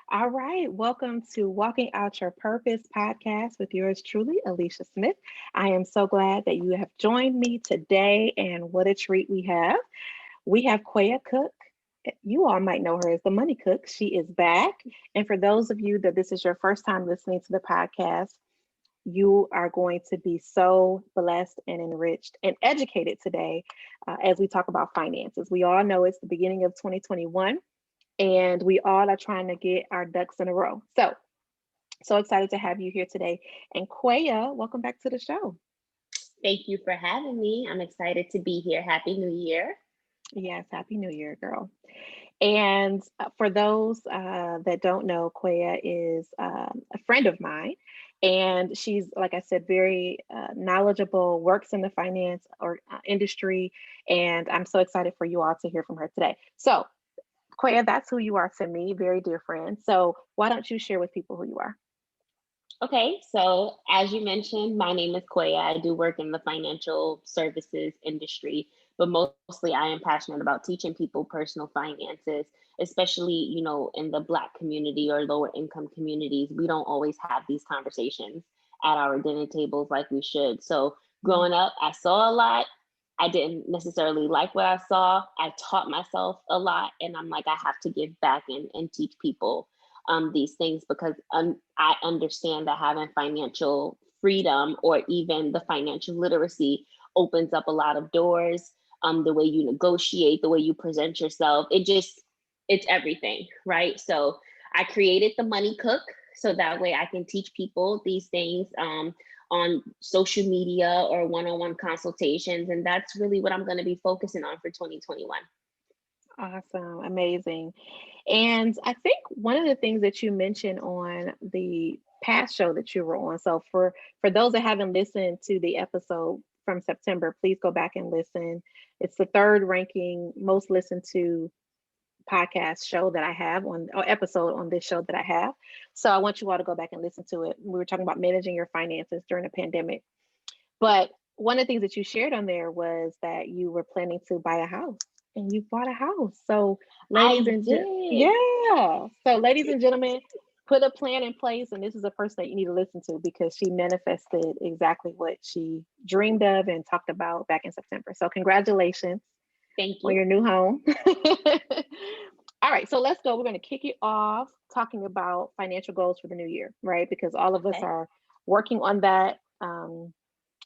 All right, welcome to Walking Out Your Purpose podcast with yours truly, Alicia Smith. I am so glad that you have joined me today, and what a treat we have. We have Kweyah Cook. You all might know her as the Money Cook. She is back. And for those of you that this is your first time listening to the podcast, you are going to be so blessed and enriched and educated today as we talk about finances. We all know it's the beginning of 2021 and we all are trying to get our ducks in a row. So excited to have you here today. And Kweyah, welcome back to the show. Thank you for having me. I'm excited to be here. Happy New Year. Yes, Happy New Year, girl. And for those that don't know, Kweyah is a friend of mine. And she's, like I said, very knowledgeable, works in the finance or industry. And I'm so excited for you all to hear from her today. So, Kweyah, that's who you are to me, very dear friend. So why don't you share with people who you are? Okay, so as you mentioned, my name is Kweyah. I do work in the financial services industry, but mostly I am passionate about teaching people personal finances, especially, in the Black community or lower income communities. We don't always have these conversations at our dinner tables like we should. So growing up, I saw a lot. I didn't necessarily like what I saw. I taught myself a lot, and I'm like, I have to give back and teach people these things because I understand that having financial freedom or even the financial literacy opens up a lot of doors. The way you negotiate, the way you present yourself, it's everything, right? So I created the Money Cook so that way I can teach people these things on social media or one-on-one consultations. And that's really what I'm going to be focusing on for 2021. Awesome, amazing. And I think one of the things that you mentioned on the past show that you were on, so for those that haven't listened to the episode from September, please go back and listen. It's the third ranking most listened to podcast show that I have on or episode on this show that I have. So I want you all to go back and listen to it. We were talking about managing your finances during the pandemic. But one of the things that you shared on there was that you were planning to buy a house and you bought a house. So ladies I and did. yeah. So ladies and gentlemen, put a plan in place. And this is a person that you need to listen to because she manifested exactly what she dreamed of and talked about back in September. So congratulations Thank on you. your new home. All right, so let's go. We're going to kick it off talking about financial goals for the new year, right? Because all of us Okay. are working on that.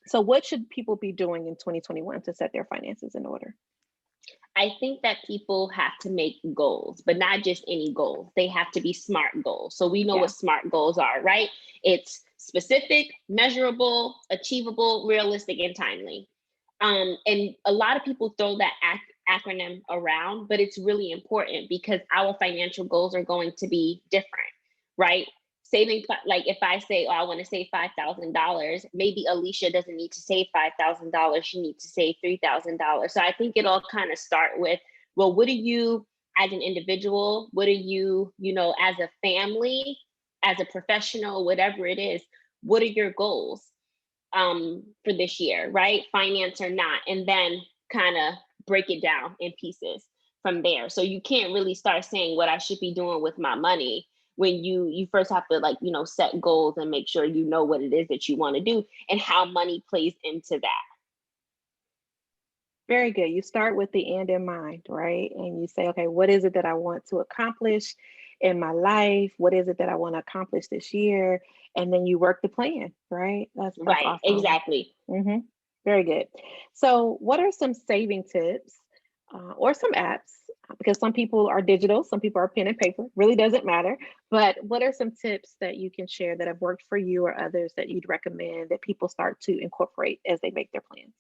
So, what should people be doing in 2021 to set their finances in order? I think that people have to make goals, but not just any goals. They have to be SMART goals. So we know what Yeah. SMART goals are, right? It's specific, measurable, achievable, realistic, and timely. And a lot of people throw that acronym around, but it's really important because our financial goals are going to be different, right? Saving, like if I say, oh, I want to save $5,000, maybe Alicia doesn't need to save $5,000. She needs to save $3,000. So I think it all kind of start with, well, what are you as an individual? What are you, as a family, as a professional, whatever it is, what are your goals for this year, right? Finance or not, and then kind of break it down in pieces from there. So you can't really start saying what I should be doing with my money when you first have to set goals and make sure you know what it is that you want to do and how money plays into that. Very good. You start with the end in mind, right? And you say, okay, what is it that I want to accomplish in my life? What is it that I want to accomplish this year? And then you work the plan, right? That's Right, awesome. exactly. Mm-hmm. Very good. So, what are some saving tips or some apps? Because some people are digital, some people are pen and paper, really doesn't matter. But what are some tips that you can share that have worked for you or others that you'd recommend that people start to incorporate as they make their plans?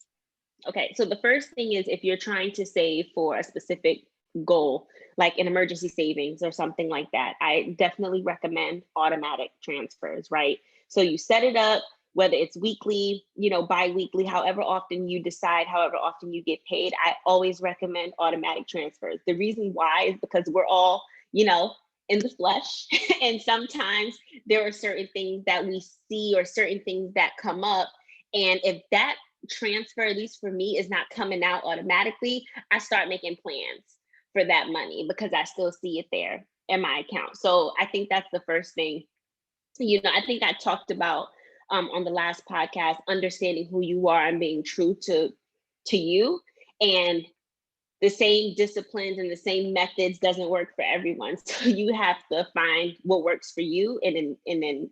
Okay, so the first thing is if you're trying to save for a specific goal, like an emergency savings or something like that, I definitely recommend automatic transfers, right? So you set it up, whether it's weekly, bi-weekly, however often you decide, however often you get paid, I always recommend automatic transfers. The reason why is because we're all, in the flesh. And sometimes there are certain things that we see or certain things that come up. And if that transfer, at least for me, is not coming out automatically, I start making plans. for that money because I still see it there in my account. So I think that's the first thing. I think I talked about on the last podcast, understanding who you are and being true to you. And the same disciplines and the same methods doesn't work for everyone. So you have to find what works for you and then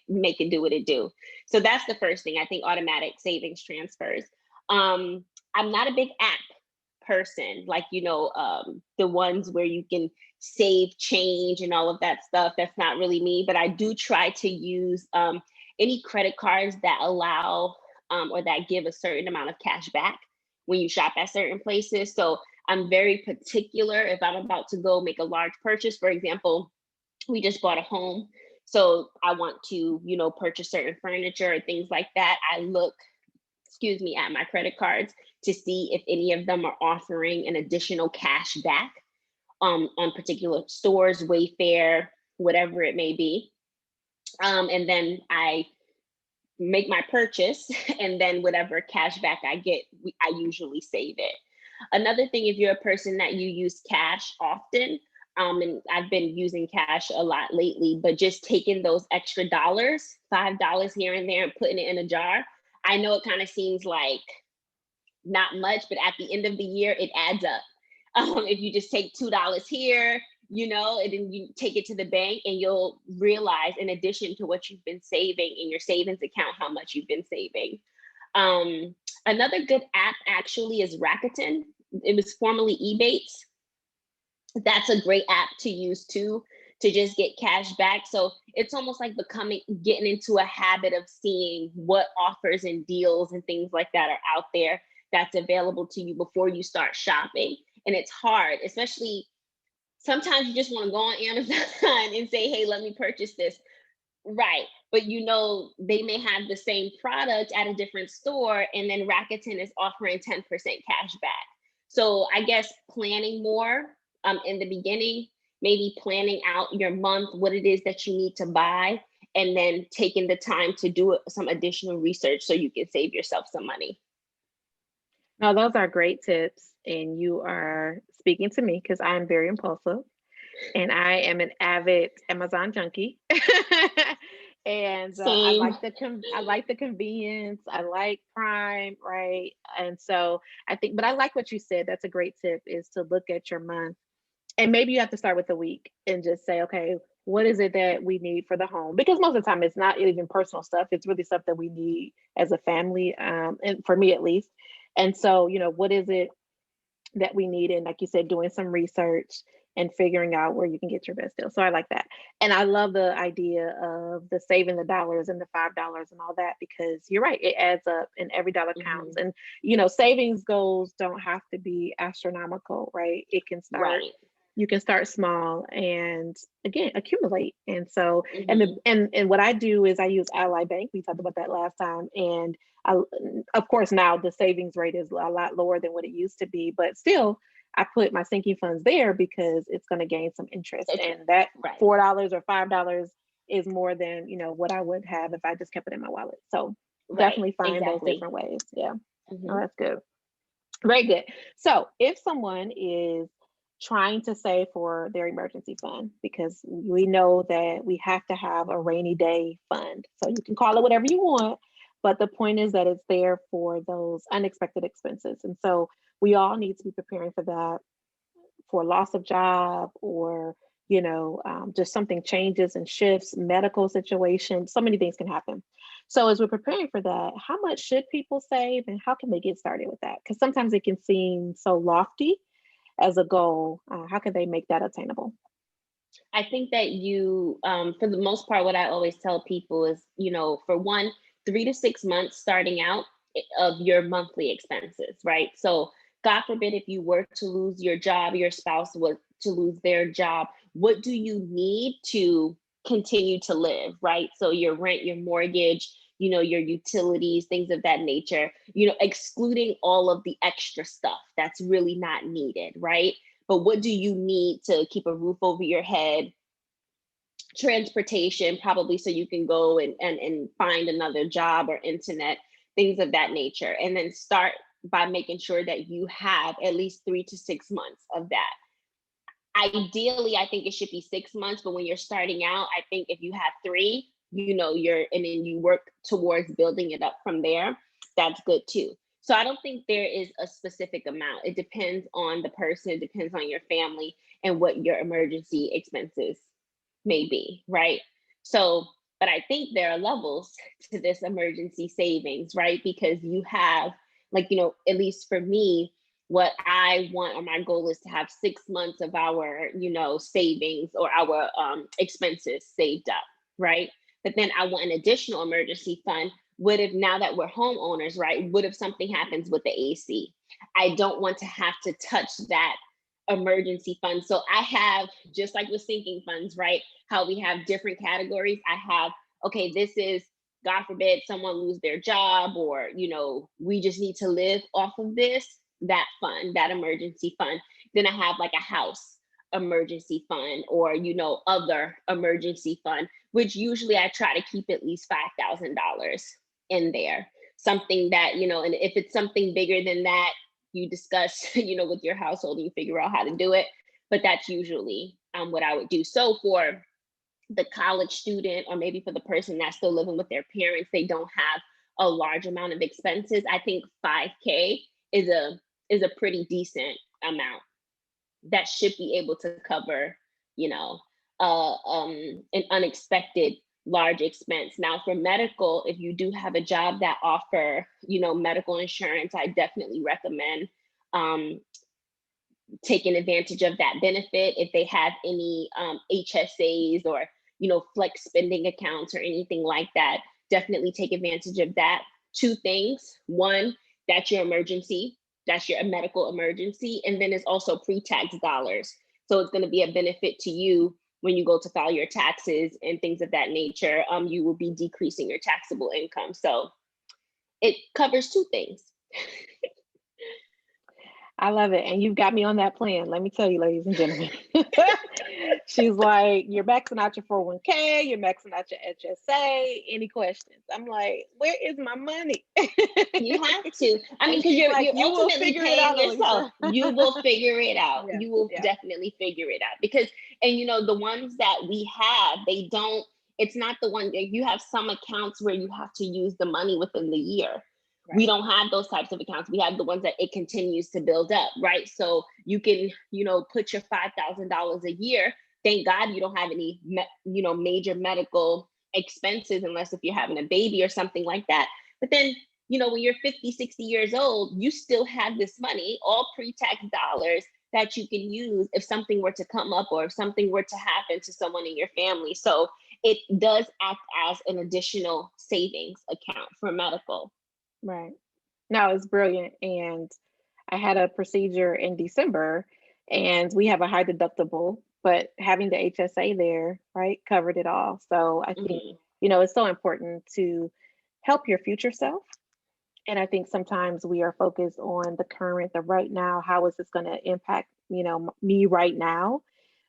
make it do what it do. So that's the first thing. I think automatic savings transfers. I'm not a big app person, like the ones where you can save change and all of that stuff. That's not really me, but I do try to use any credit cards that allow or that give a certain amount of cash back when you shop at certain places. So I'm very particular if I'm about to go make a large purchase. For example, we just bought a home, so I want to purchase certain furniture or things like that. I look at my credit cards to see if any of them are offering an additional cash back on particular stores, Wayfair, whatever it may be. And then I make my purchase, and then whatever cash back I get, I usually save it. Another thing, if you're a person that you use cash often, and I've been using cash a lot lately, but just taking those extra dollars, $5 here and there, and putting it in a jar. I know it kind of seems like not much, but at the end of the year, it adds up. If you just take $2 here, and then you take it to the bank, and you'll realize, in addition to what you've been saving in your savings account, how much you've been saving. Another good app actually is Rakuten. It was formerly Ebates. That's a great app to use too, to just get cash back. So it's almost like getting into a habit of seeing what offers and deals and things like that are out there that's available to you before you start shopping. And it's hard, especially sometimes you just want to go on Amazon and say, hey, let me purchase this. Right. But they may have the same product at a different store, and then Rakuten is offering 10% cash back. So I guess planning more in the beginning, maybe planning out your month, what it is that you need to buy, and then taking the time to do some additional research so you can save yourself some money. Now, those are great tips, and you are speaking to me because I'm very impulsive, and I am an avid Amazon junkie. And I like the convenience. I like Prime, right? And so I think, but I like what you said. That's a great tip, is to look at your month, and maybe you have to start with the week and just say, okay, what is it that we need for the home? Because most of the time it's not even personal stuff. It's really stuff that we need as a family, and for me at least. And so, what is it that we need? And like you said, doing some research and figuring out where you can get your best deal. So I like that. And I love the idea of the saving the dollars and the $5 and all that, because you're right, it adds up and every dollar counts. And, savings goals don't have to be astronomical, right? It can start, right. You can start small and again, accumulate. And so, and what I do is I use Ally Bank. We talked about that last time. And of course, now the savings rate is a lot lower than what it used to be, but still, I put my sinking funds there because it's going to gain some interest, and that $4 or $5 is more than what I would have if I just kept it in my wallet. So definitely find those different ways. Yeah, oh, that's good, very good. So if someone is trying to save for their emergency fund, because we know that we have to have a rainy day fund, so you can call it whatever you want, but the point is that it's there for those unexpected expenses. And so we all need to be preparing for that, for loss of job, or just something changes and shifts, medical situation. So many things can happen. So as we're preparing for that, how much should people save, and how can they get started with that? Because sometimes it can seem so lofty as a goal. How can they make that attainable? I think that for the most part, what I always tell people is, for 3 to 6 months starting out of your monthly expenses, right? So God forbid, if you were to lose your job, your spouse was to lose their job, what do you need to continue to live, right? So your rent, your mortgage, your utilities, things of that nature, excluding all of the extra stuff that's really not needed, right? But what do you need to keep a roof over your head? Transportation, probably, so you can go and find another job or internet, things of that nature. And then start by making sure that you have at least 3 to 6 months of that. Ideally, I think it should be 6 months, but when you're starting out, I think if you have three, and then you work towards building it up from there, that's good too. So I don't think there is a specific amount. It depends on the person, it depends on your family and what your emergency expenses may be, right? So, but I think there are levels to this emergency savings, right? Because you have, like, at least for me, what I want or my goal is to have 6 months of our, savings or our expenses saved up, right? But then I want an additional emergency fund. What if, now that we're homeowners, right? What if something happens with the AC? I don't want to have to touch that emergency fund. So I have, just like with sinking funds, right? How we have different categories. I have, okay, this is, God forbid someone lose their job, or, we just need to live off of this, that fund, that emergency fund. Then I have like a house emergency fund, or, other emergency fund, which usually I try to keep at least $5,000 in there. Something that, and if it's something bigger than that, you discuss, with your household and you figure out how to do it. But that's usually what I would do. So for the college student, or maybe for the person that's still living with their parents, they don't have a large amount of expenses, I think 5K is a pretty decent amount that should be able to cover, an unexpected large expense. Now for medical, if you do have a job that offer, medical insurance, I definitely recommend taking advantage of that benefit. If they have any HSAs or, flex spending accounts or anything like that, definitely take advantage of that. Two things. One, that's your emergency. That's your medical emergency. And then it's also pre-tax dollars. So it's going to be a benefit to you when you go to file your taxes and things of that nature. You will be decreasing your taxable income. So it covers two things. I love it. And you've got me on that plan. Let me tell you, ladies and gentlemen. She's like, you're maxing out your 401k, you're maxing out your HSA. Any questions? I'm like, where is my money? You have to. I mean, because you're ultimately paying yourself. You will figure it out. Yeah, you will definitely figure it out. Because, and the ones that we have, it's not the one that you have some accounts where you have to use the money within the year. Right. We don't have those types of accounts. We have the ones that it continues to build up, right? So you can, put your $5,000 a year. Thank God you don't have any, major medical expenses, unless if you're having a baby or something like that. But then, when you're 50, 60 years old, you still have this money, all pre-tax dollars, that you can use if something were to come up or if something were to happen to someone in your family. So it does act as an additional savings account for medical. Right. No, it's brilliant. And I had a procedure in December, and we have a high deductible, but having the HSA there, right, covered it all. So I think, it's so important to help your future self. And I think sometimes we are focused on the current, the right now, how is this going to impact, me right now,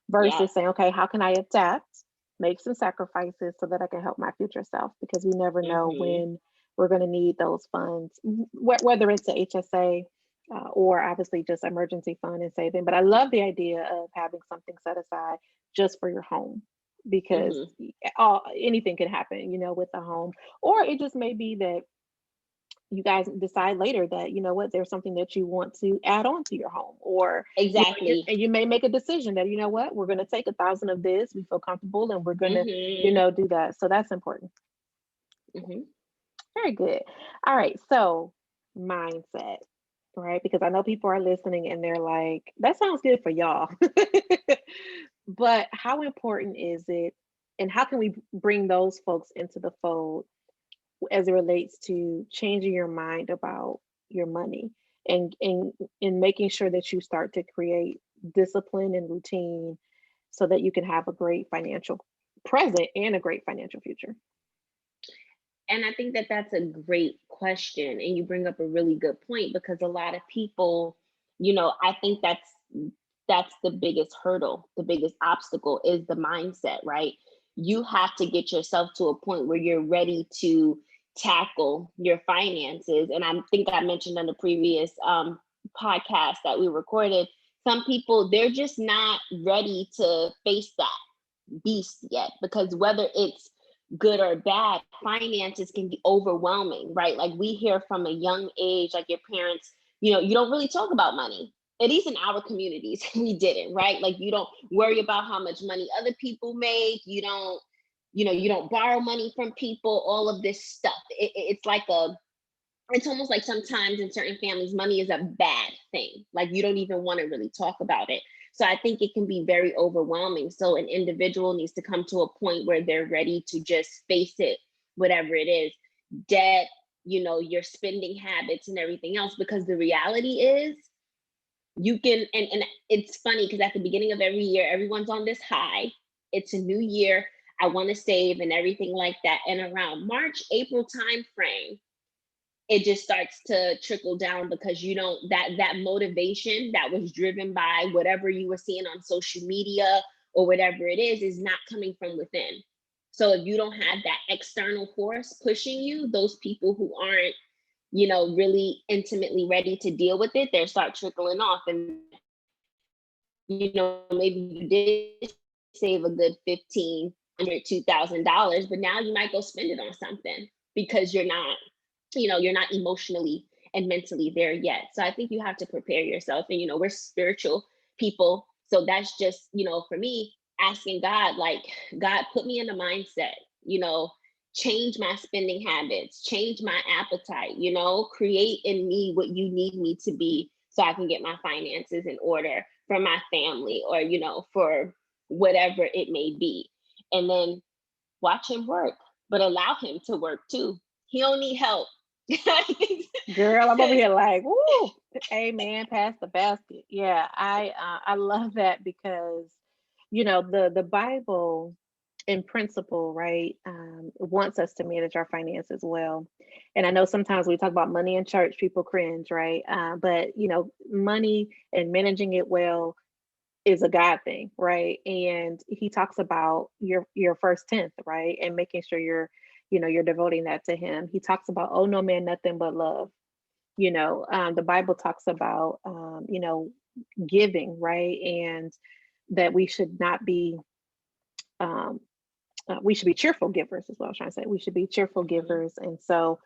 versus saying, okay, how can I adapt, make some sacrifices so that I can help my future self? Because we never know when we're going to need those funds, whether it's a HSA or obviously just emergency fund and saving. But I love the idea of having something set aside just for your home, because anything can happen, with the home. Or it just may be that you guys decide later that, there's something that you want to add on to your home, or exactly. And you may make a decision that, we're going to take 1,000 of this, we feel comfortable, and we're going to, do that. So that's important. Very good. All right. So mindset, right? Because I know people are listening and they're like, that sounds good for y'all. But how important is it? And how can we bring those folks into the fold as it relates to changing your mind about your money, and making sure that you start to create discipline and routine so that you can have a great financial present and a great financial future? And I think that that's a great question. And you bring up a really good point, because a lot of people, I think that's the biggest hurdle, the biggest obstacle is the mindset, right? You have to get yourself to a point where you're ready to tackle your finances. And I think I mentioned on the previous podcast that we recorded, some people, they're just not ready to face that beast yet, because whether it's good or bad, finances can be overwhelming, right? Like we hear from a young age, like your parents, you don't really talk about money. At least in our communities, we didn't, right? Like you don't worry about how much money other people make. You don't borrow money from people, all of this stuff. It's almost like sometimes in certain families, money is a bad thing. Like you don't even want to really talk about it. So I think it can be very overwhelming. So an individual needs to come to a point where they're ready to just face it, whatever it is, debt, your spending habits and everything else. Because the reality is you can, and it's funny because at the beginning of every year, everyone's on this high. It's a new year. I want to save and everything like that. And around March, April timeframe, it just starts to trickle down, because that motivation that was driven by whatever you were seeing on social media or whatever it is not coming from within. So if you don't have that external force pushing you, those people who aren't, really intimately ready to deal with it, they start trickling off. And, maybe you did save a good $1,500, $2,000, but now you might go spend it on something because you're not emotionally and mentally there yet. So I think you have to prepare yourself. And, we're spiritual people. So that's just, for me, asking God, like, God, put me in the mindset, change my spending habits, change my appetite, create in me what you need me to be so I can get my finances in order for my family or, for whatever it may be. And then watch him work, but allow him to work too. He don't need help. Girl, I'm over here like, woo, amen, pass the basket. Yeah, I love that because the Bible in principle, right, wants us to manage our finances well. And I know sometimes we talk about money in church, people cringe, right? But money and managing it well is a God thing, right? And he talks about your first tenth, right? And making sure you're devoting that to him. He talks about, oh, no man, nothing but love. The Bible talks about, giving, right? And that we should not be, we should be cheerful givers is what I was trying to say. We should be cheerful givers. And so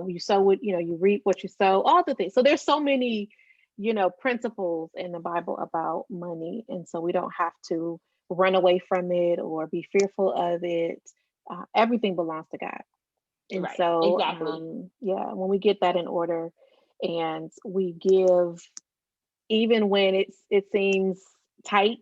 you sow what, you reap what you sow, all the things. So there's so many, principles in the Bible about money. And so we don't have to run away from it or be fearful of it. Everything belongs to God. And Right, so, exactly. when we get that in order and we give, even when it seems tight,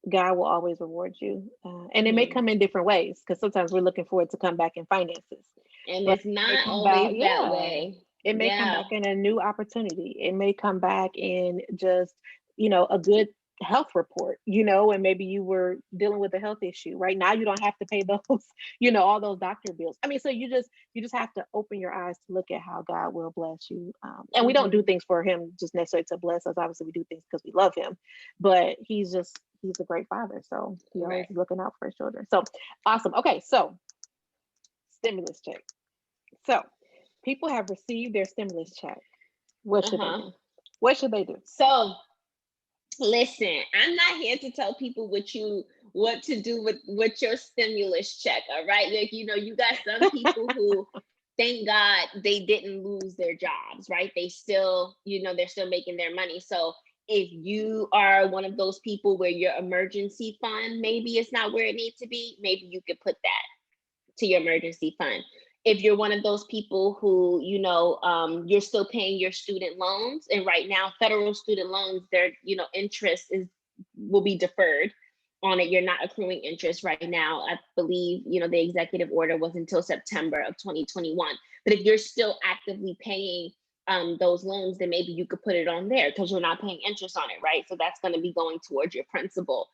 God will always reward you. And it may come in different ways because sometimes we're looking forward to come back in finances. And But it's it may not come back, always that yeah. way. It may come Yeah. back in a new opportunity. It may come back in just, a good health report, and maybe you were dealing with a health issue. Right now you don't have to pay those, all those doctor bills. I mean, so you just have to open your eyes to look at how God will bless you. And we don't do things for him just necessarily to bless us. Obviously we do things because we love him, but he's a great father. So he always is looking out for his children. So awesome. Okay. So stimulus check. So people have received their stimulus check. What should they do? What should they do? So listen, I'm not here to tell people what to do with your stimulus check. All right. Like, you got some people who thank God they didn't lose their jobs, right? They still, they're still making their money. So if you are one of those people where your emergency fund, maybe it's not where it needs to be, maybe you could put that to your emergency fund. If you're one of those people who, you're still paying your student loans, and right now federal student loans, their, interest will be deferred on it. You're not accruing interest right now. I believe, the executive order was until September of 2021. But if you're still actively paying those loans, then maybe you could put it on there because you're not paying interest on it, right? So that's going to be going towards your principal.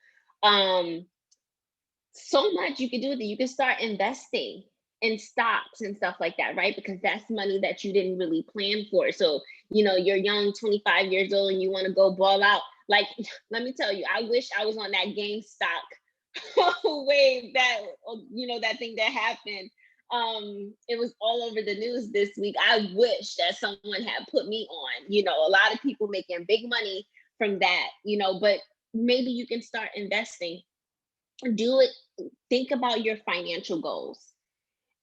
So much you can do with it. You can start investing in stocks and stuff like that, right? Because that's money that you didn't really plan for. So, you're young, 25 years old, and you want to go ball out. Like, let me tell you, I wish I was on that GameStop wave, that thing that happened it was all over the news this week. I wish that someone had put me on, a lot of people making big money from that, but maybe you can start investing. Do it. Think about your financial goals.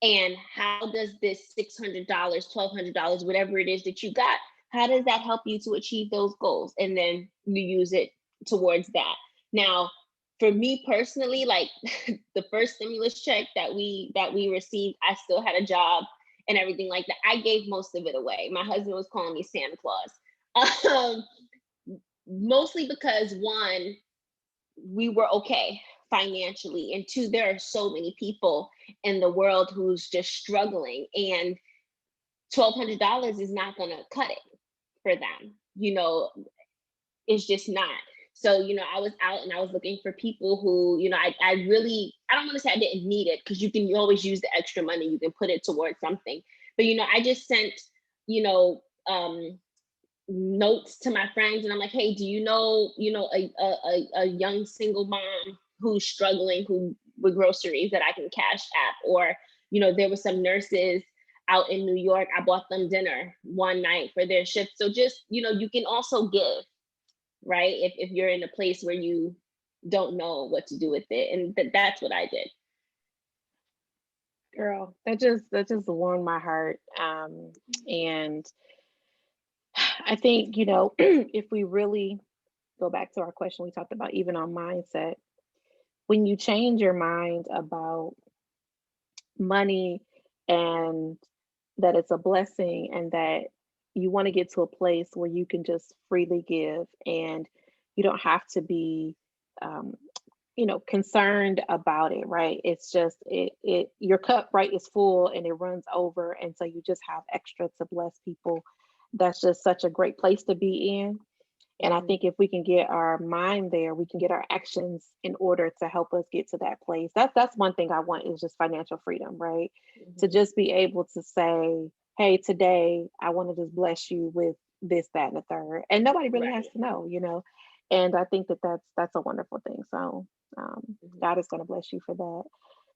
And how does this $600, $1,200, whatever it is that you got, how does that help you to achieve those goals? And then you use it towards that. Now, for me personally, like the first stimulus check that we received, I still had a job and everything like that. I gave most of it away. My husband was calling me Santa Claus. Mostly because one, we were okay financially, and two, there are so many people in the world who's just struggling, and $1,200 is not going to cut it for them. It's just not. So, I was out and I was looking for people who, I don't want to say I didn't need it, because you always use the extra money, you can put it towards something. But, I just sent, notes to my friends, and I'm like, hey, do you know a young single mom who's struggling, who with groceries that I can cash app? Or there were some nurses out in New York, I bought them dinner one night for their shift. So just you can also give, right, if you're in a place where you don't know what to do with it. And that's what I did. Girl, that just warmed my heart. And I think, if we really go back to our question we talked about, even on mindset, when you change your mind about money, and that it's a blessing, and that you want to get to a place where you can just freely give, and you don't have to be um, concerned about it, right? It's just your cup, right, is full and it runs over, and so you just have extra to bless people. That's just such a great place to be in. And I think if we can get our mind there, we can get our actions in order to help us get to that place. That's one thing I want, is just financial freedom, right? To just be able to say, hey, today I want to just bless you with this, that, and the third. And nobody really has to know. And I think that's a wonderful thing. So God is going to bless you for that.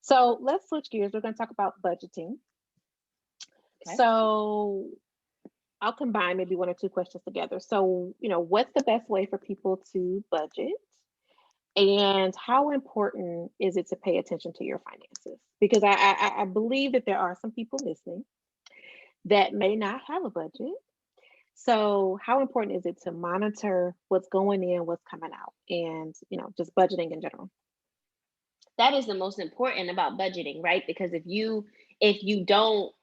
So let's switch gears. We're going to talk about budgeting. Okay. So I'll combine maybe one or two questions together. So, what's the best way for people to budget? And how important is it to pay attention to your finances? Because I believe that there are some people listening that may not have a budget. So how important is it to monitor what's going in, what's coming out, and, just budgeting in general? That is the most important about budgeting, right? Because if you don't,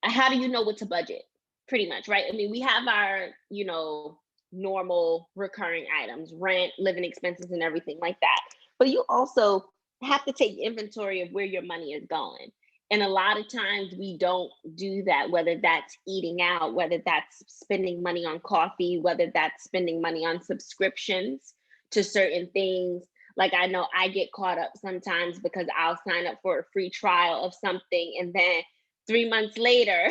how do you know what to budget? Pretty much, right? I mean, we have our, normal recurring items, rent, living expenses, and everything like that. But you also have to take inventory of where your money is going. And a lot of times we don't do that, whether that's eating out, whether that's spending money on coffee, whether that's spending money on subscriptions to certain things. Like, I know I get caught up sometimes because I'll sign up for a free trial of something, and then 3 months later,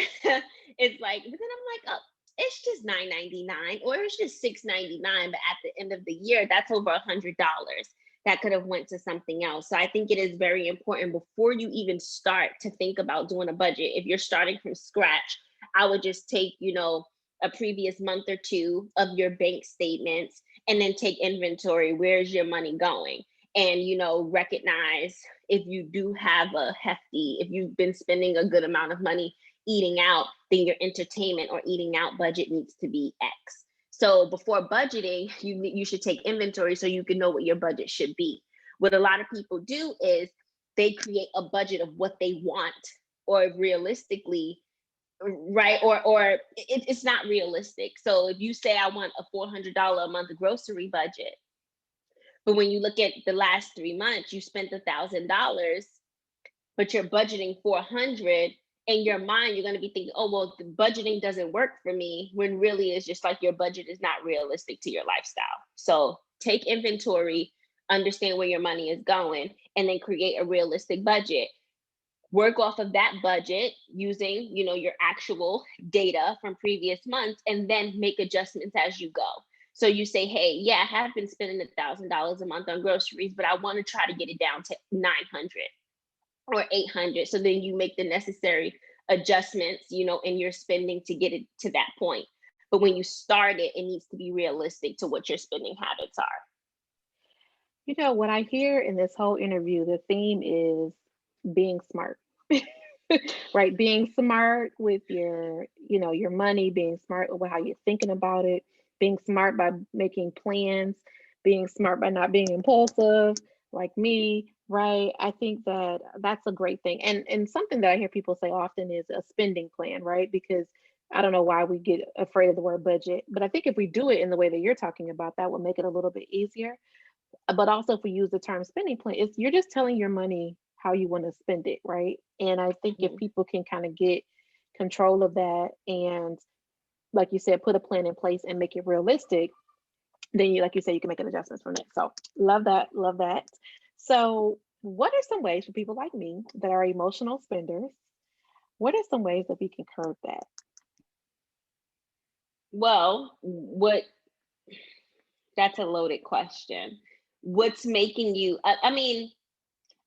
it's like, but then I'm like, oh, it's just $9.99 or it's just $6.99. But at the end of the year, that's over $100 that could have went to something else. So I think it is very important, before you even start to think about doing a budget, if you're starting from scratch, I would just take, a previous month or two of your bank statements, and then take inventory. Where's your money going? And, recognize if you do have if you've been spending a good amount of money eating out, then your entertainment or eating out budget needs to be X. So before budgeting, you should take inventory so you can know what your budget should be. What a lot of people do is they create a budget of what they want, or realistically, right? Or it's not realistic. So if you say, I want a $400 a month grocery budget, but when you look at the last 3 months, you spent $1,000, but you're budgeting 400. In your mind, you're going to be thinking, oh, well, the budgeting doesn't work for me, when really it's just like your budget is not realistic to your lifestyle. So take inventory, understand where your money is going, and then create a realistic budget. Work off of that budget using, your actual data from previous months, and then make adjustments as you go. So you say, hey, yeah, I have been spending $1,000 a month on groceries, but I want to try to get it down to 900. or 800. So then you make the necessary adjustments, in your spending to get it to that point. But when you start it, it needs to be realistic to what your spending habits are. What I hear in this whole interview, the theme is being smart. Right? Being smart with your money, being smart with how you're thinking about it, being smart by making plans, being smart by not being impulsive like me, right? I think that that's a great thing. And something that I hear people say often is a spending plan, right? Because I don't know why we get afraid of the word budget, but I think if we do it in the way that you're talking about, that will make it a little bit easier. But also, if we use the term spending plan, it's you're just telling your money how you want to spend it, right? And I think if Mhm. people can kind of get control of that and, like you said, put a plan in place and make it realistic, then you, like you said, you can make an adjustments from that. So love that, love that. So what are some ways for people like me that are emotional spenders? What are some ways that we can curb that? Well, what that's a loaded question. What's making you, I mean,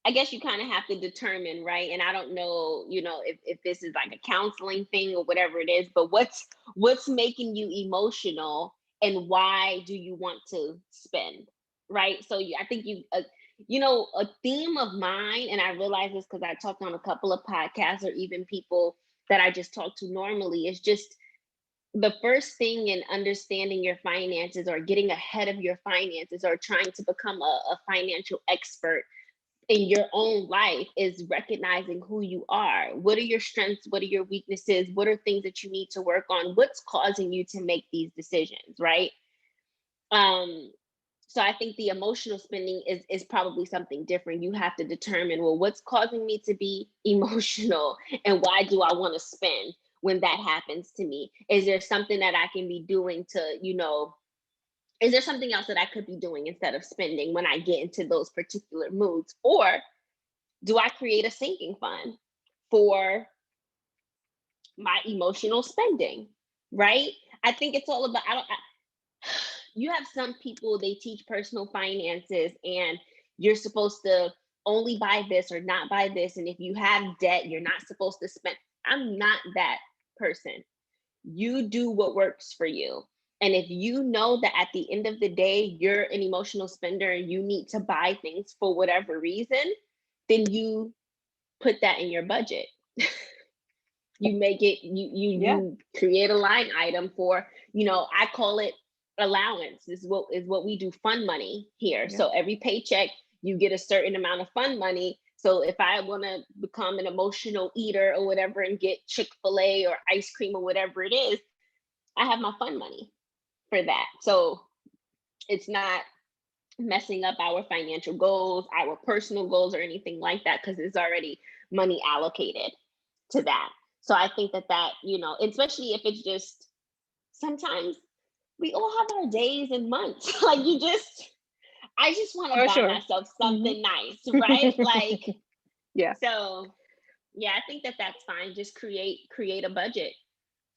I guess you kind of have to determine, right? And I don't know, if this is like a counseling thing or whatever it is, but what's making you emotional and why do you want to spend, right? So I think a theme of mine, and I realize this because I talked on a couple of podcasts or even people that I just talk to normally, is just the first thing in understanding your finances or getting ahead of your finances or trying to become a financial expert in your own life is recognizing who you are. What are your strengths? What are your weaknesses? What are things that you need to work on? What's causing you to make these decisions, right? Um, so I think the emotional spending is probably something different. You have to determine, well, what's causing me to be emotional and why do I want to spend when that happens to me? Is there something that I can be doing to, is there something else that I could be doing instead of spending when I get into those particular moods? Or do I create a sinking fund for my emotional spending? Right? I think it's all about, you have some people, they teach personal finances and you're supposed to only buy this or not buy this. And if you have debt, you're not supposed to spend. I'm not that person. You do what works for you. And if you know that at the end of the day, you're an emotional spender and you need to buy things for whatever reason, then you put that in your budget. You make it, Yeah, you create a line item for, I call it allowance. This is what we do, fund money here. yeah, So every paycheck you get a certain amount of fund money. So if I want to become an emotional eater or whatever and get Chick-fil-A or ice cream or whatever it is, I have my fund money for that. So it's not messing up our financial goals, our personal goals, or anything like that, because there's already money allocated to that. So I think that, especially if it's just sometimes we all have our days and months. Like I just want to for buy sure. myself Hmm. something nice, right? Like, Yeah, so yeah, I think that that's fine. Just create a budget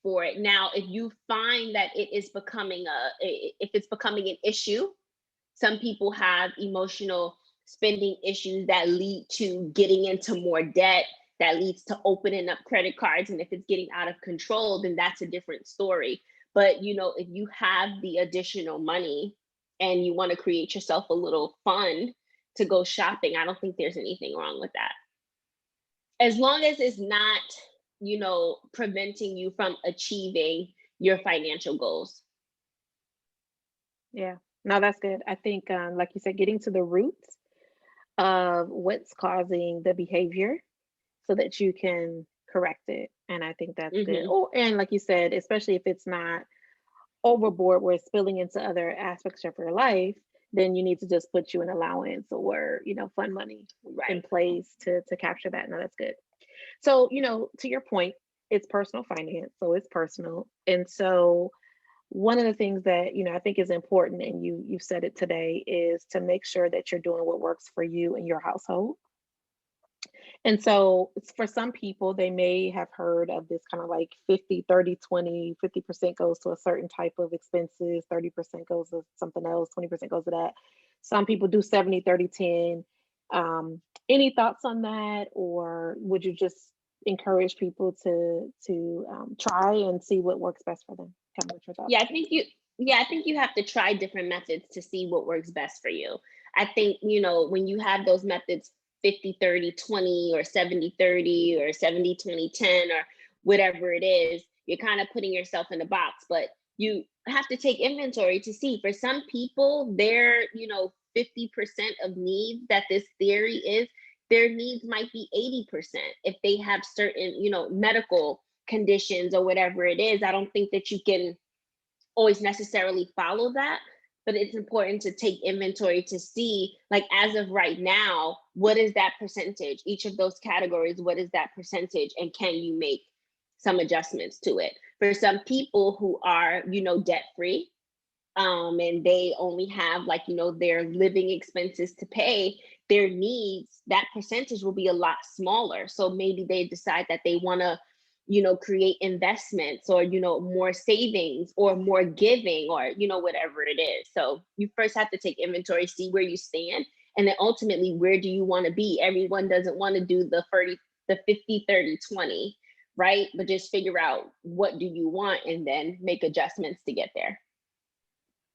for it. Now, if you find that it is becoming if it's becoming an issue, some people have emotional spending issues that lead to getting into more debt, that leads to opening up credit cards. And if it's getting out of control, then that's a different story. But, if you have the additional money and you want to create yourself a little fund to go shopping, I don't think there's anything wrong with that. As long as it's not, preventing you from achieving your financial goals. yeah. No, that's good. I think, like you said, getting to the roots of what's causing the behavior so that you can correct it. And I think that's good. Hmm. Oh, and like you said, especially if it's not overboard where it's spilling into other aspects of your life, then you need to just put you an allowance or, fund money in Right. place to capture that. No, that's good. So, to your point, it's personal finance, so it's personal. And so one of the things that, I think is important, and you said it today, is to make sure that you're doing what works for you and your household. And so for some people, they may have heard of this kind of like 50, 30, 20, 50% goes to a certain type of expenses, 30% goes to something else, 20% goes to that. Some people do 70, 30, 10. Any thoughts on that, or would you just encourage people to try and see what works best for them? Tell me what your thoughts Yeah, I are. think you yeah, I think you have to try different methods to see what works best for you. I think, when you have those methods 50-30-20 or 70-30 or 70-20-10 or whatever it is, you're kind of putting yourself in a box, but you have to take inventory to see. For some people, their, 50% of needs that this theory is, their needs might be 80% if they have certain, medical conditions or whatever it is. I don't think that you can always necessarily follow that, but it's important to take inventory to see, like, as of right now, what is that percentage? Each of those categories, what is that percentage? And can you make some adjustments to it? For some people who are, debt free, and they only have, like, their living expenses to pay, their needs, that percentage will be a lot smaller. So maybe they decide that they want to, create investments, or, more savings, or more giving, or, whatever it is. So you first have to take inventory, see where you stand, and then ultimately, where do you want to be? Everyone doesn't want to do the 50-30-20, right? But just figure out, what do you want, and then make adjustments to get there.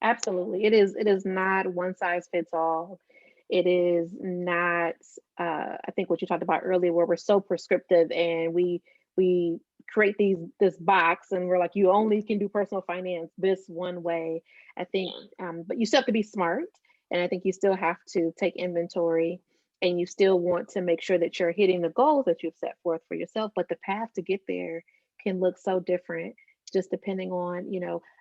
Absolutely. It is not one size fits all. It is not I think what you talked about earlier, where we're so prescriptive and we create this box, and we're like, you only can do personal finance this one way. I think but you still have to be smart, and I think you still have to take inventory, and you still want to make sure that you're hitting the goals that you've set forth for yourself, but the path to get there can look so different, just depending on,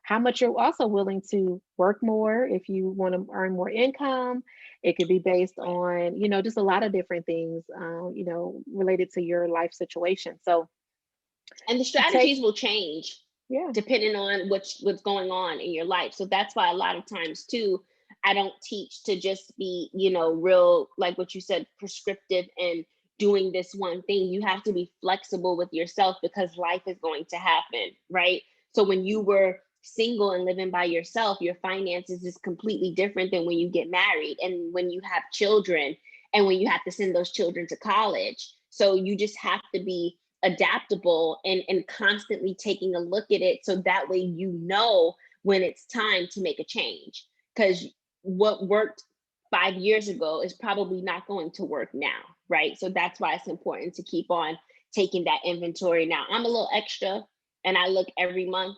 how much you're also willing to work more. If you want to earn more income, it could be based on, just a lot of different things, related to your life situation. So And the take, strategies will change yeah, depending on what's going on in your life. So that's why a lot of times too, I don't teach to just be, real, like what you said, prescriptive and doing this one thing. You have to be flexible with yourself, because life is going to happen, right? So when you were single and living by yourself, your finances is completely different than when you get married, and when you have children, and when you have to send those children to college. So you just have to be adaptable, and constantly taking a look at it, so that way when it's time to make a change, because what worked 5 years ago is probably not going to work now, right? So that's why it's important to keep on taking that inventory. Now, I'm a little extra, and I look every month,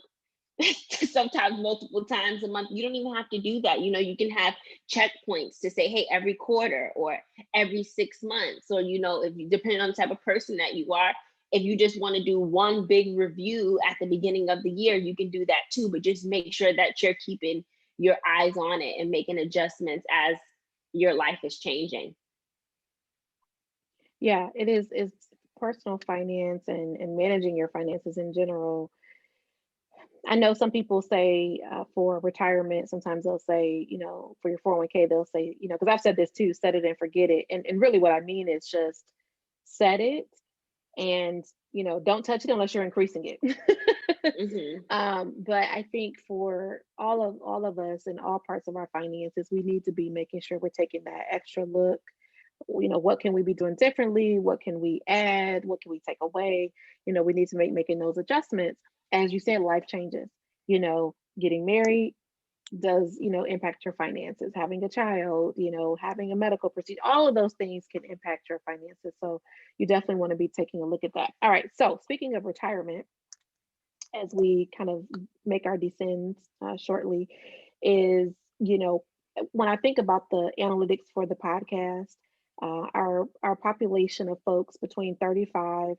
sometimes multiple times a month. You don't even have to do that. You can have checkpoints to say, hey, every quarter or every 6 months, or, if you, depending on the type of person that you are, if you just want to do one big review at the beginning of the year, you can do that too. But just make sure that you're keeping your eyes on it and making adjustments as your life is changing. yeah, it's personal finance and managing your finances in general. I know some people say, for retirement, sometimes they'll say, for your 401k, they'll say, because I've said this too, set it and forget it. And really what I mean is just set it, and, don't touch it unless you're increasing it. Hmm. But I think for all of us in all parts of our finances, we need to be making sure we're taking that extra look. What can we be doing differently? What can we add? What can we take away? We need to making those adjustments. As you said, life changes. Getting married does, impact your finances. Having a child, having a medical procedure, all of those things can impact your finances. So you definitely want to be taking a look at that. All right. So speaking of retirement, as we kind of make our descends, shortly, is, when I think about the analytics for the podcast, our population of folks between 35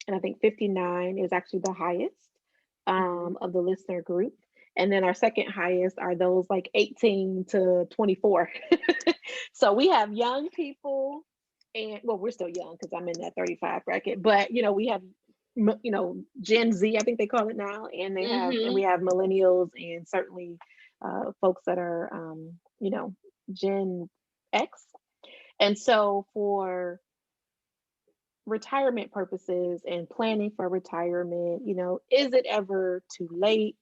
and I think 59 is actually the highest, Hmm. of the listener group. And then our second highest are those like 18 to 24. So we have young people, and well, we're still young because I'm in that 35 bracket, but we have Gen Z, I think they call it now, and we Hmm. have millennials, and certainly folks that are Gen X. And so for retirement purposes and planning for retirement, is it ever too late?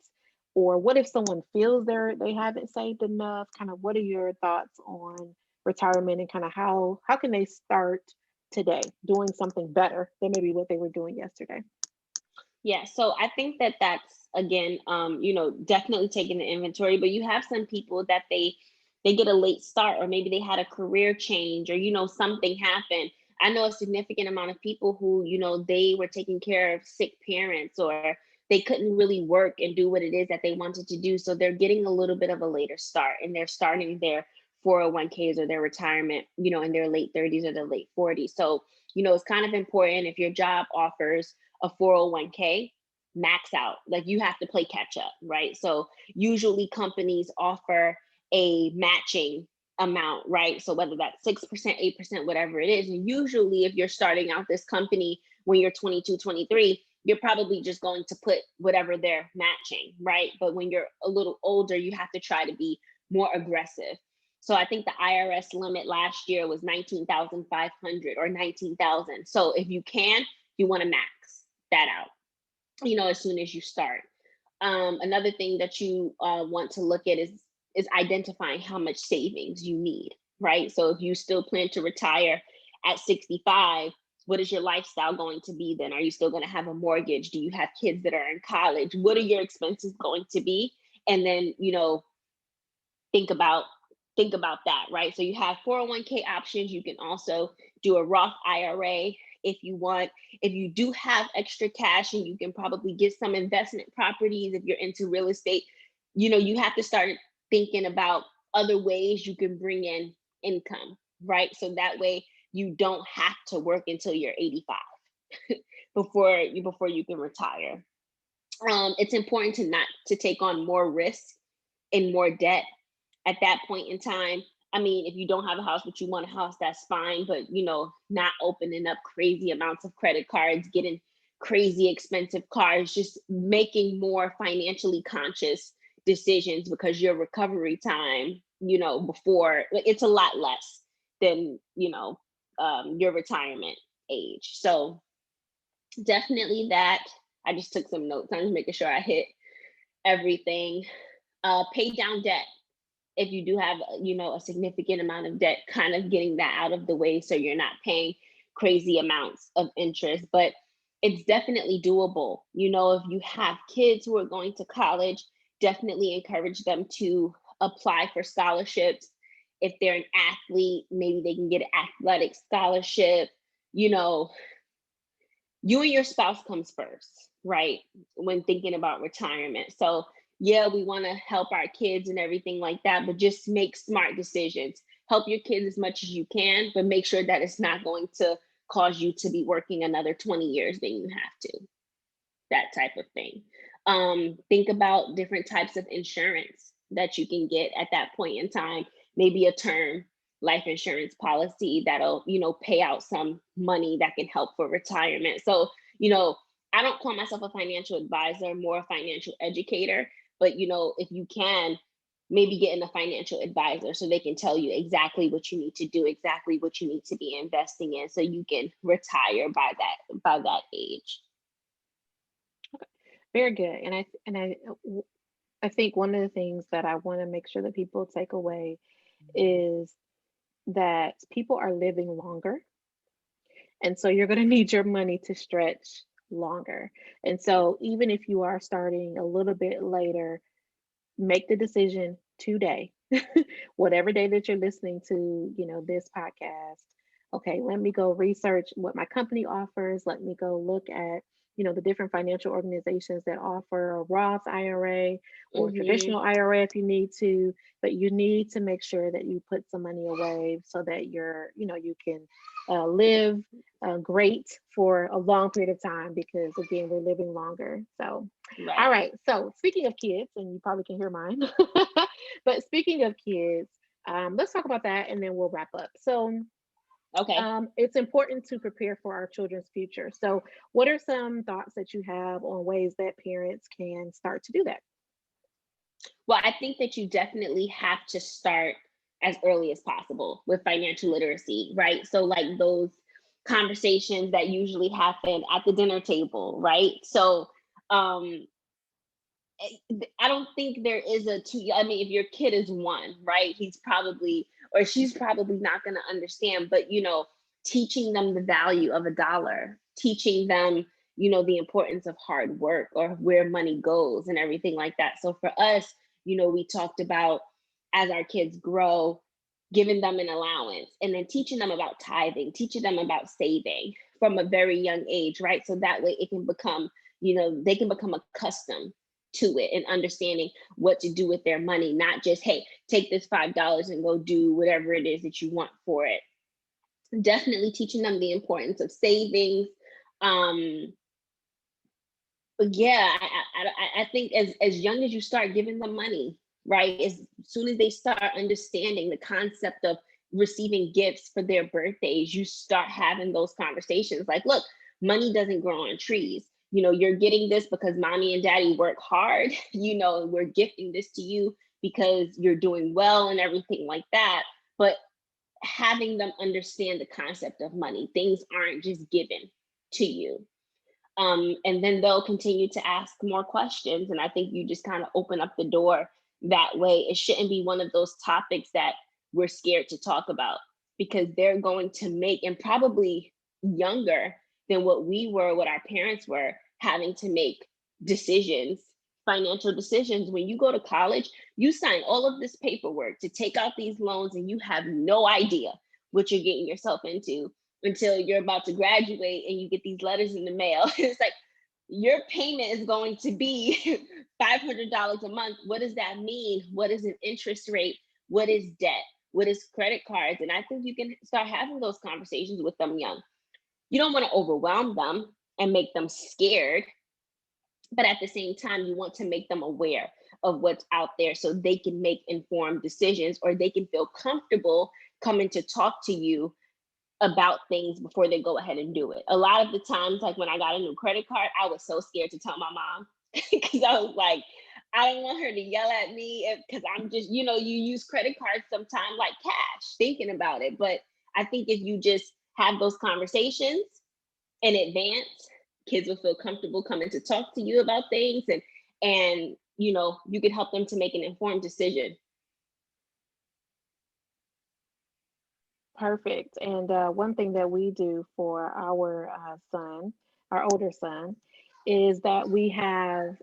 Or what if someone feels they haven't saved enough? Kind of what are your thoughts on retirement, and kind of how can they start today doing something better than maybe what they were doing yesterday? Yeah, so I think that that's again, definitely taking the inventory. But you have some people that they get a late start, or maybe they had a career change, or something happened. I know a significant amount of people who they were taking care of sick parents, or they couldn't really work and do what it is that they wanted to do. So they're getting a little bit of a later start, and they're starting their 401ks or their retirement, in their late 30s or their late 40s. So it's kind of important if your job offers a 401k, max out. Like, you have to play catch up, right? So usually companies offer a matching amount, right? So whether that's 6%, 8%, whatever it is. And usually if you're starting out this company when you're 22, 23, you're probably just going to put whatever they're matching, right? But when you're a little older, you have to try to be more aggressive. So I think the IRS limit last year was 19,500 or 19,000. So if you can, you want to max that out, as soon as you start. Another thing that you want to look at is identifying how much savings you need, right? So if you still plan to retire at 65, what is your lifestyle going to be then? Are you still going to have a mortgage? Do you have kids that are in college? What are your expenses going to be? And then, think about that, right? So you have 401k options. You can also do a Roth IRA if you want. If you do have extra cash, and you can probably get some investment properties if you're into real estate, you have to start thinking about other ways you can bring in income, right? So that way you don't have to work until you're 85 before you can retire. It's important not to take on more risk and more debt at that point in time. I mean, if you don't have a house but you want a house, that's fine. But not opening up crazy amounts of credit cards, getting crazy expensive cars, just making more financially conscious decisions, because your recovery time, before, like, it's a lot less than your retirement age. So definitely that. I just took some notes. I'm just making sure I hit everything. Pay down debt if you do have a significant amount of debt, kind of getting that out of the way so you're not paying crazy amounts of interest. But it's definitely doable. If you have kids who are going to college, definitely encourage them to apply for scholarships. If they're an athlete, maybe they can get an athletic scholarship. You and your spouse comes first, right? When thinking about retirement. So yeah, we want to help our kids and everything like that, but just make smart decisions. Help your kids as much as you can, but make sure that it's not going to cause you to be working another 20 years than you have to. That type of thing. Think about different types of insurance that you can get at that point in time. Maybe a term life insurance policy that'll, pay out some money that can help for retirement. So, I don't call myself a financial advisor, more a financial educator, but if you can, maybe getting a financial advisor so they can tell you exactly what you need to do, exactly what you need to be investing in, so you can retire by that age. Very good. I think one of the things that I want to make sure that people take away is that people are living longer. And so you're going to need your money to stretch longer. And so even if you are starting a little bit later, make the decision today, whatever day that you're listening to, this podcast. Okay, let me go research what my company offers. Let me go look at, the different financial organizations that offer a Roth IRA or traditional IRA if you need to. But you need to make sure that you put some money away so that you can live great for a long period of time, because again, we're living longer. So Right. all right. So speaking of kids, and you probably can hear mine, but speaking of kids, let's talk about that and then we'll wrap up. So Okay. it's important to prepare for our children's future. So what are some thoughts that you have on ways that parents can start to do that? Well, I think that you definitely have to start as early as possible with financial literacy, right? So, like, those conversations that usually happen at the dinner table, right? So, um, I don't think there is a two. I mean, if your kid is one, right, he's probably or she's probably not going to understand. But, teaching them the value of a dollar, teaching them, the importance of hard work or where money goes and everything like that. So for us, we talked about, as our kids grow, giving them an allowance and then teaching them about tithing, teaching them about saving from a very young age, right? So that way it can become, they can become accustomed to it and understanding what to do with their money, not just, hey, take this $5 and go do whatever it is that you want for it. Definitely teaching them the importance of savings. But yeah, I think as young as you start giving them money, right? As soon as they start understanding the concept of receiving gifts for their birthdays, you start having those conversations like, look, money doesn't grow on trees. You're getting this because mommy and daddy work hard, and we're gifting this to you because you're doing well and everything like that. But having them understand the concept of money, things aren't just given to you. And then they'll continue to ask more questions. And I think you just kind of open up the door that way. It shouldn't be one of those topics that we're scared to talk about, because they're going to make, and probably younger than what we were, what our parents were, having to make decisions, financial decisions. When you go to college, you sign all of this paperwork to take out these loans, and you have no idea what you're getting yourself into until you're about to graduate and you get these letters in the mail. It's like, your payment is going to be $500 a month. What does that mean? What is an interest rate? What is debt? What is credit cards? And I think you can start having those conversations with them young. You don't want to overwhelm them and make them scared, but at the same time, you want to make them aware of what's out there so they can make informed decisions, or they can feel comfortable coming to talk to you about things before they go ahead and do it. A lot of the times, like when I got a new credit card, I was so scared to tell my mom because I was like, I don't want her to yell at me because I'm just, you use credit cards sometimes like cash, thinking about it. But I think if you just have those conversations in advance, kids will feel comfortable coming to talk to you about things, and you can help them to make an informed decision. Perfect. And one thing that we do for our son, our older son, is that we have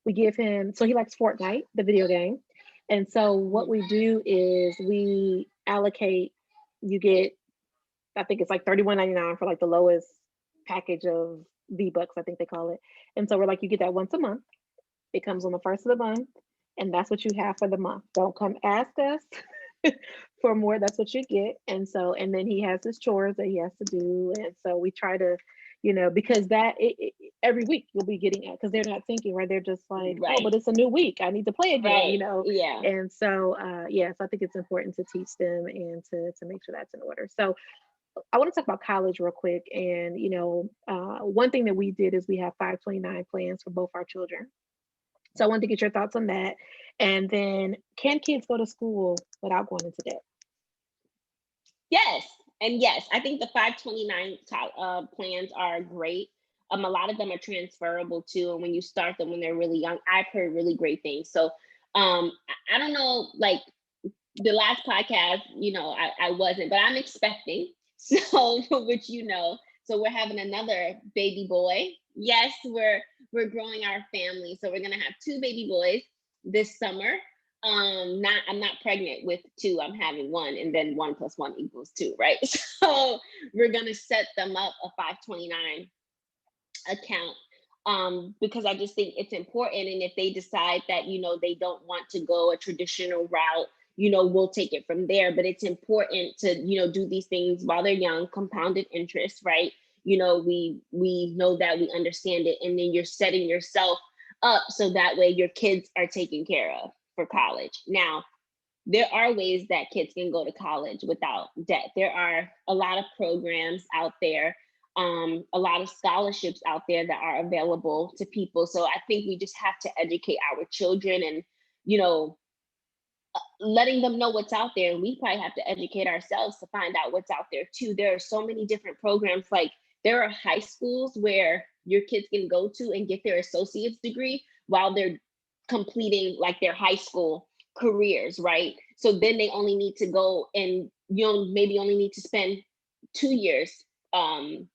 we give him, so he likes Fortnite, the video game. And so what we do is we allocate, you get, I think it's like $31.99 for like the lowest package of V-Bucks, I think they call it. And so we're like, you get that once a month. It comes on the first of the month, and that's what you have for the month. Don't come ask us for more. That's what you get. And then he has his chores that he has to do. And so we try to, because every week you'll be getting it, because they're not thinking, right? They're just like, Right. oh, but it's a new week, I need to play again, Right. Yeah. And so, yes, I think it's important to teach them and to make sure that's in order. So I want to talk about college real quick. And, one thing that we did is we have 529 plans for both our children. So I wanted to get your thoughts on that. And then, can kids go to school without going into debt? Yes. And yes, I think the 529 plans are great. A lot of them are transferable too. And when you start them when they're really young, I've heard really great things. So I don't know, like the last podcast, I wasn't, but I'm expecting. So, which, so we're having another baby boy. Yes, we're growing our family. So we're gonna have two baby boys this summer. I'm not pregnant with two, I'm having one, and then 1 + 1 = 2, right? So we're gonna set them up a 529 account, because I just think it's important. And if they decide that, they don't want to go a traditional route, we'll take it from there. But it's important to, do these things while they're young, compounded interest, right? We know that, we understand it. And then you're setting yourself up so that way your kids are taken care of for college. Now, there are ways that kids can go to college without debt. There are a lot of programs out there, a lot of scholarships out there that are available to people. So I think we just have to educate our children and, letting them know what's out there. And we probably have to educate ourselves to find out what's out there too. There are so many different programs. Like there are high schools where your kids can go to and get their associate's degree while they're completing like their high school careers, right? So then they only need to go and maybe only need to spend 2 years. You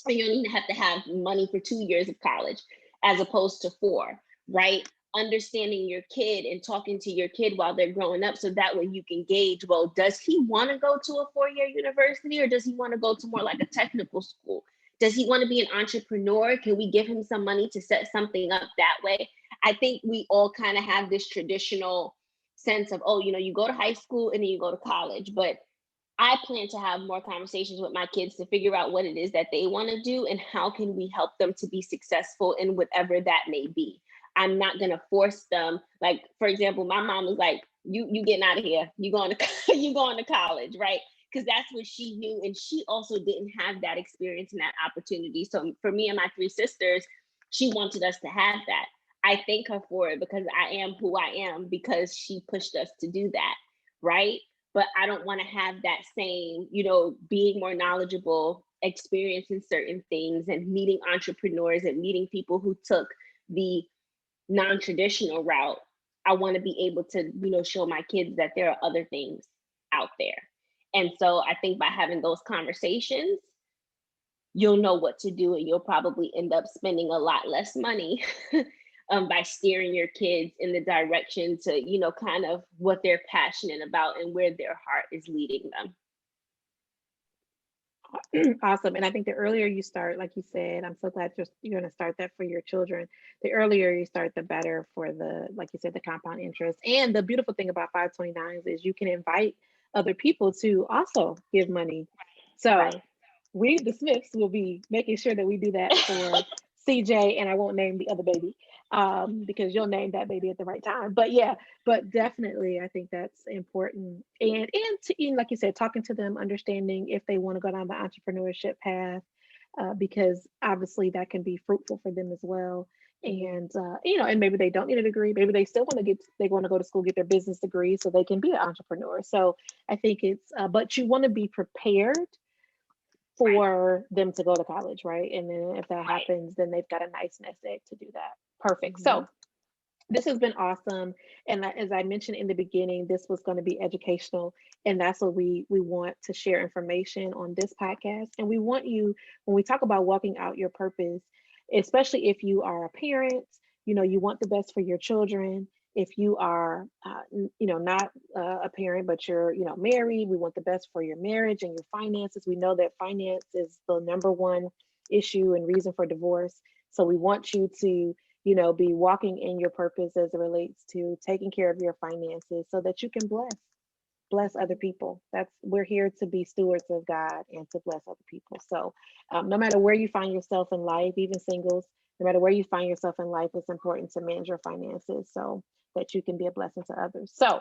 don't even have to have money for 2 years of college as opposed to 4, right? Understanding your kid and talking to your kid while they're growing up, so that way you can gauge, well, does he want to go to a 4-year university, or does he want to go to more like a technical school? Does he want to be an entrepreneur? Can we give him some money to set something up that way? I think we all kind of have this traditional sense of, oh, you go to high school and then you go to college. But I plan to have more conversations with my kids to figure out what it is that they want to do and how can we help them to be successful in whatever that may be. I'm not going to force them. Like, for example, my mom was like, you getting out of here. You going to you going to college, right? Because that's what she knew. And she also didn't have that experience and that opportunity. So for me and my 3 sisters, she wanted us to have that. I thank her for it because I am who I am because she pushed us to do that, right? But I don't want to have that same, being more knowledgeable, experiencing certain things and meeting entrepreneurs and meeting people who took the non-traditional route. I want to be able to, show my kids that there are other things out there. And so I think by having those conversations, you'll know what to do, and you'll probably end up spending a lot less money by steering your kids in the direction to, kind of what they're passionate about and where their heart is leading them. Awesome. And I think the earlier you start, like you said, I'm so glad you're going to start that for your children. The earlier you start, the better for like you said, the compound interest. And the beautiful thing about 529s is you can invite other people to also give money. So Right. We, the Smiths, will be making sure that we do that for CJ, and I won't name the other baby because you'll name that baby at the right time. But yeah, but definitely, I think that's important. And to, like you said, talking to them, understanding if they want to go down the entrepreneurship path, because obviously that can be fruitful for them as well. And and maybe they don't need a degree. Maybe they still want to go to school, get their business degree, so they can be an entrepreneur. So I think it's, but you want to be prepared for them to go to college, right? And then if that happens, then they've got a nice nest egg to do that. Perfect. So this has been awesome. And as I mentioned in the beginning, this was going to be educational. And that's what we want to share information on this podcast. And we want you, when we talk about walking out your purpose, especially if you are a parent, you want the best for your children. If you are, not a parent, but you're, married, we want the best for your marriage and your finances. We know that finance is the number one issue and reason for divorce. So we want you to, be walking in your purpose as it relates to taking care of your finances so that you can bless other people. We're here to be stewards of God and to bless other people. So no matter where you find yourself in life, even singles, no matter where you find yourself in life, it's important to manage your finances so that you can be a blessing to others. So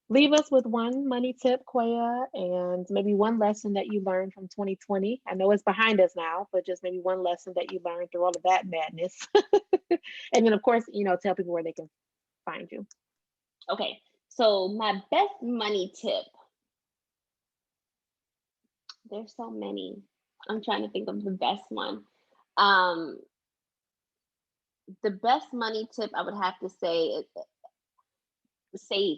leave us with one money tip, Kweyah, and maybe one lesson that you learned from 2020. I know it's behind us now, but just maybe one lesson that you learned through all of that madness. And then, of course, tell people where they can find you. Okay, so my best money tip. There's so many. I'm trying to think of the best one. The best money tip I would have to say is save.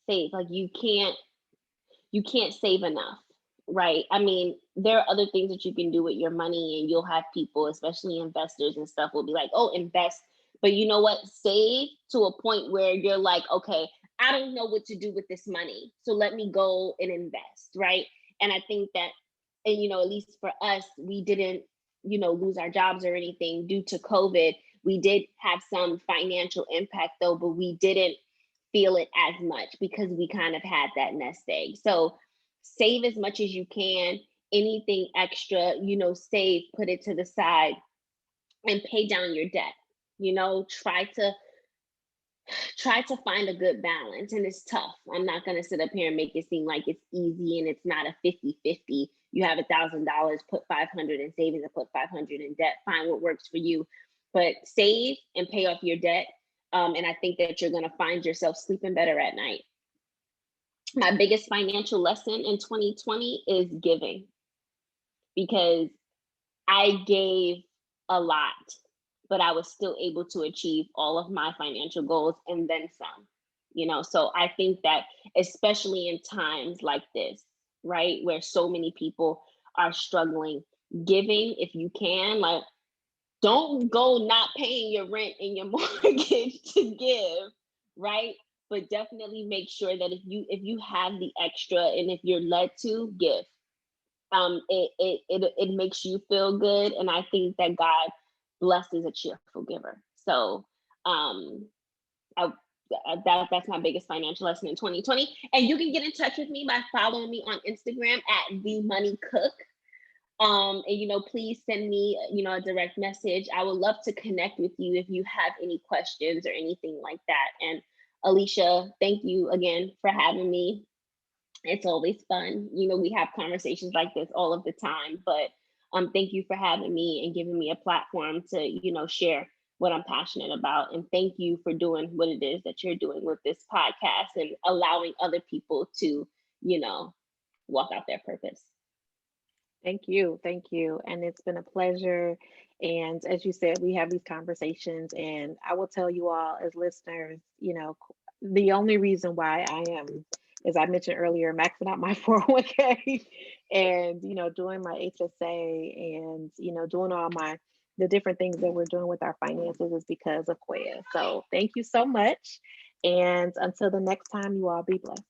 Save. Like you can't save enough, right? I mean, there are other things that you can do with your money, and you'll have people, especially investors and stuff, will be like, oh, invest. But you know what? Save to a point where you're like, okay, I don't know what to do with this money, so let me go and invest, right? And I think that, and at least for us, we didn't, lose our jobs or anything due to COVID. We did have some financial impact though, but we didn't feel it as much because we kind of had that nest egg. So save as much as you can. Anything extra, save, put it to the side, and pay down your debt. Try to find a good balance. And it's tough. I'm not going to sit up here and make it seem like it's easy and it's not a 50-50. You have $1,000, put 500 in savings and put 500 in debt. Find what works for you, but save and pay off your debt. And I think that you're going to find yourself sleeping better at night. My biggest financial lesson in 2020 is giving, because I gave a lot, but I was still able to achieve all of my financial goals and then some. So I think that especially in times like this, right, where so many people are struggling, giving, if you can, like, don't go not paying your rent and your mortgage to give, right? But definitely make sure that if you have the extra and if you're led to give, it makes you feel good, and I think that God blesses a cheerful giver. So um, I, that's my biggest financial lesson in 2020. And you can get in touch with me by following me on Instagram at the Money Cook. And please send me, a direct message. I would love to connect with you if you have any questions or anything like that. And Alicia, thank you again for having me. It's always fun. We have conversations like this all of the time, but thank you for having me and giving me a platform to, share what I'm passionate about. And thank you for doing what it is that you're doing with this podcast and allowing other people to, walk out their purpose. Thank you. Thank you. And it's been a pleasure. And as you said, we have these conversations, and I will tell you all as listeners, the only reason why I am, as I mentioned earlier, maxing out my 401k and, doing my HSA and, doing all the different things that we're doing with our finances is because of Kweyah. So thank you so much. And until the next time, you all be blessed.